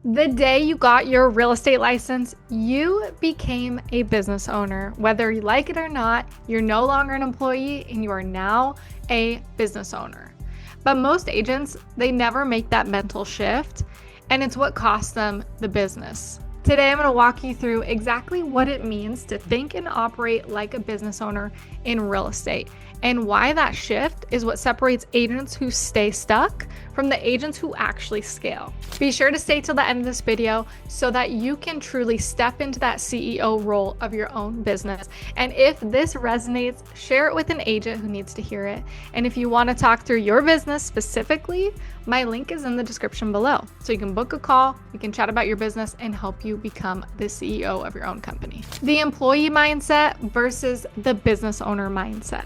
The day you got your real estate license, you became a business owner. Whether you like it or not, you're no longer an employee and you are now a business owner. But most agents, they never make that mental shift, and it's what costs them the business. Today, I'm going to walk you through exactly what it means to think and operate like a business owner in real estate, and why that shift is what separates agents who stay stuck from the agents who actually scale. Be sure to stay till the end of this video so that you can truly step into that CEO role of your own business. And if this resonates, share it with an agent who needs to hear it. And if you want to talk through your business specifically, my link is in the description below. So you can book a call, we can chat about your business and help you become the CEO of your own company. The employee mindset versus the business owner mindset.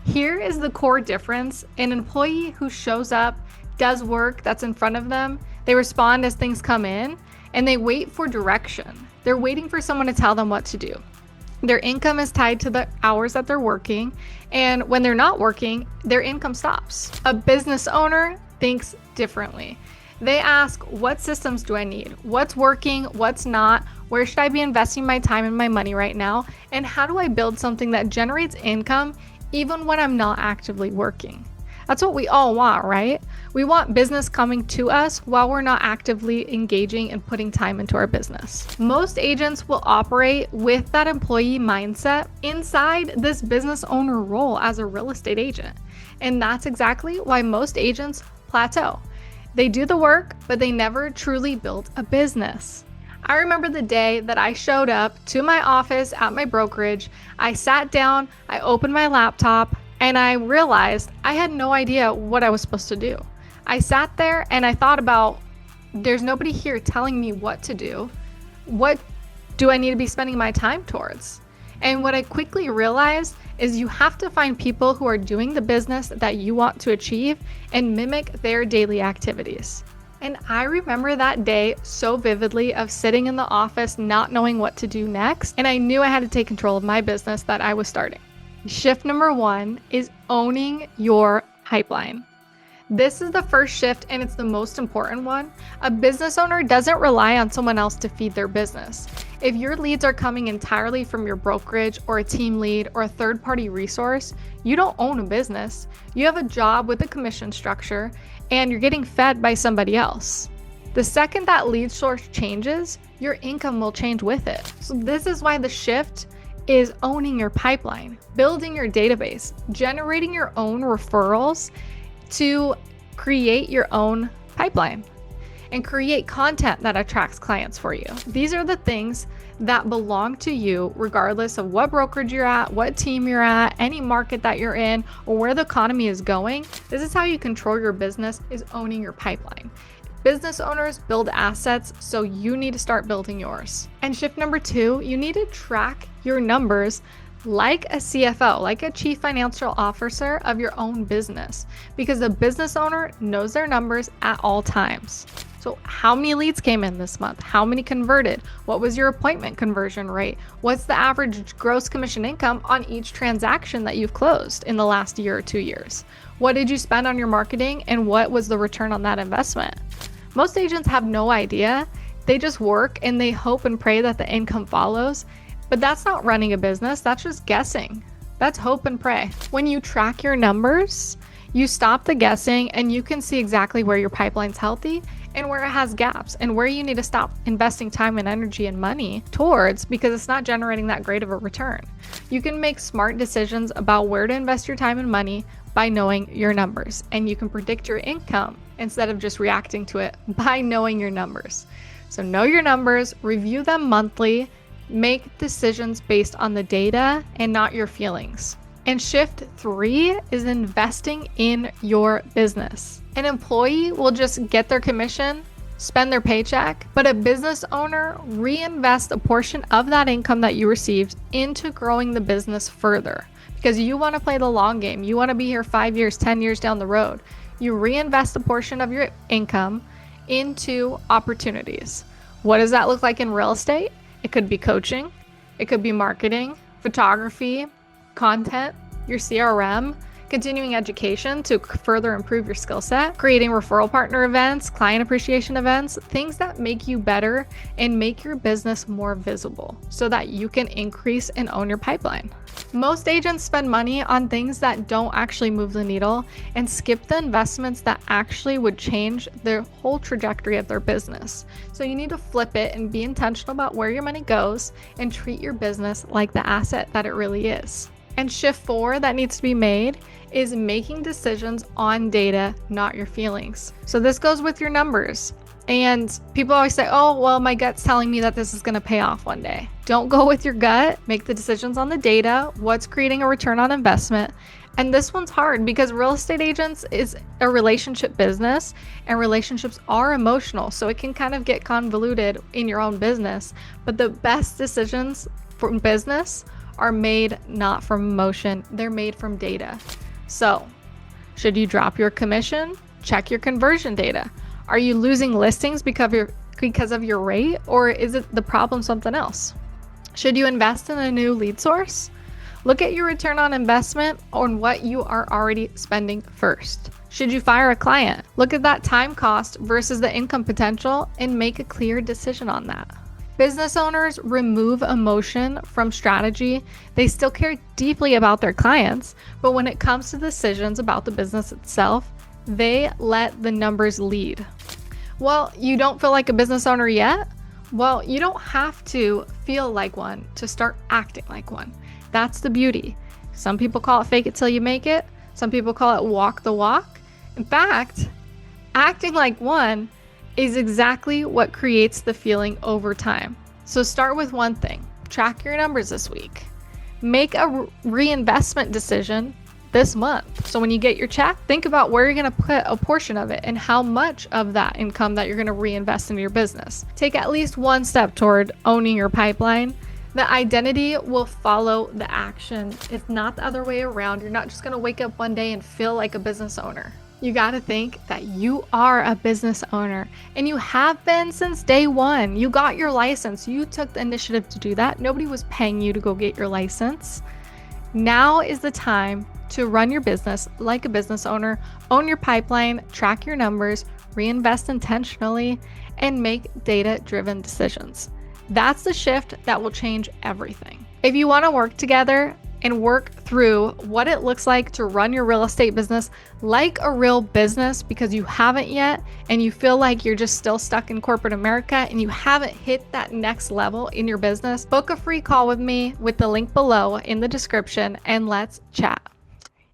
Here is the core difference. An employee who shows up, does work that's in front of them, they respond as things come in, and they wait for direction. They're waiting for someone to tell them what to do. Their income is tied to the hours that they're working, and when they're not working, their income stops. A business owner thinks differently. They ask, what systems do I need? What's working? What's not? Where should I be investing my time and my money right now? And how do I build something that generates income even when I'm not actively working? That's what we all want, right? We want business coming to us while we're not actively engaging and putting time into our business. Most agents will operate with that employee mindset inside this business owner role as a real estate agent. And that's exactly why most agents plateau. They do the work, but they never truly build a business. I remember the day that I showed up to my office at my brokerage. I sat down, I opened my laptop, and I realized I had no idea what I was supposed to do. I sat there and I thought about, there's nobody here telling me what to do. What do I need to be spending my time towards? And what I quickly realized is you have to find people who are doing the business that you want to achieve and mimic their daily activities. And I remember that day so vividly of sitting in the office not knowing what to do next, and I knew I had to take control of my business that I was starting. Shift number 1 is owning your pipeline. This is the first shift and it's the most important one. A business owner doesn't rely on someone else to feed their business. If your leads are coming entirely from your brokerage or a team lead or a third-party resource, you don't own a business. You have a job with a commission structure and you're getting fed by somebody else. The second that lead source changes, your income will change with it. So this is why the shift is owning your pipeline, building your database, generating your own referrals to create your own pipeline and create content that attracts clients for you. These are the things that belong to you regardless of what brokerage you're at, what team you're at, any market that you're in, or where the economy is going. This is how you control your business, is owning your pipeline. Business owners build assets, so you need to start building yours. And shift number 2, you need to track your numbers like a CFO, like a chief financial officer of your own business, because a business owner knows their numbers at all times. So how many leads came in this month? How many converted? What was your appointment conversion rate? What's the average gross commission income on each transaction that you've closed in the last year or 2 years? What did you spend on your marketing and what was the return on that investment? Most agents have no idea. They just work and they hope and pray that the income follows. But that's not running a business. That's just guessing. That's hope and pray. When you track your numbers, you stop the guessing and you can see exactly where your pipeline's healthy and where it has gaps and where you need to stop investing time and energy and money towards because it's not generating that great of a return. You can make smart decisions about where to invest your time and money by knowing your numbers, and you can predict your income instead of just reacting to it by knowing your numbers. So know your numbers, review them monthly, make decisions based on the data and not your feelings. And shift 3 is investing in your business. An employee will just get their commission, spend their paycheck, but a business owner reinvests a portion of that income that you received into growing the business further because you want to play the long game. You want to be here 5 years, 10 years down the road. You reinvest a portion of your income into opportunities. What does that look like in real estate? It could be coaching, it could be marketing, photography, content, your CRM. continuing education to further improve your skill set, creating referral partner events, client appreciation events, things that make you better and make your business more visible so that you can increase and own your pipeline. Most agents spend money on things that don't actually move the needle and skip the investments that actually would change the whole trajectory of their business. So you need to flip it and be intentional about where your money goes and treat your business like the asset that it really is. And shift 4 that needs to be made is making decisions on data, not your feelings. So this goes with your numbers. And people always say, oh, well, my gut's telling me that this is going to pay off one day. Don't go with your gut. Make the decisions on the data, what's creating a return on investment. And this one's hard because real estate agents is a relationship business and relationships are emotional. So it can kind of get convoluted in your own business. But the best decisions for business are made not from emotion, they're made from data. So should you drop your commission? Check your conversion data. Are you losing listings because of your rate, or is it the problem something else? Should you invest in a new lead source? Look at your return on investment on what you are already spending first. Should you fire a client? Look at that time cost versus the income potential and make a clear decision on that. Business owners remove emotion from strategy. They still care deeply about their clients, but when it comes to decisions about the business itself, they let the numbers lead. Well, you don't feel like a business owner yet? Well, you don't have to feel like one to start acting like one. That's the beauty. Some people call it fake it till you make it. Some people call it walk the walk. In fact, acting like one is exactly what creates the feeling over time. So start with one thing. Track your numbers this week. Make a reinvestment decision this month. So when you get your check, think about where you're going to put a portion of it and how much of that income that you're going to reinvest into your business. Take at least one step toward owning your pipeline. The identity will follow the action. It's not the other way around. You're not just going to wake up one day and feel like a business owner. You got to think that you are a business owner and you have been since day one. You got your license. You took the initiative to do that. Nobody was paying you to go get your license. Now is the time to run your business like a business owner, own your pipeline, track your numbers, reinvest intentionally, and make data-driven decisions. That's the shift that will change everything. If you want to work together and work through what it looks like to run your real estate business like a real business because you haven't yet and you feel like you're just still stuck in corporate America and you haven't hit that next level in your business, book a free call with me with the link below in the description and let's chat.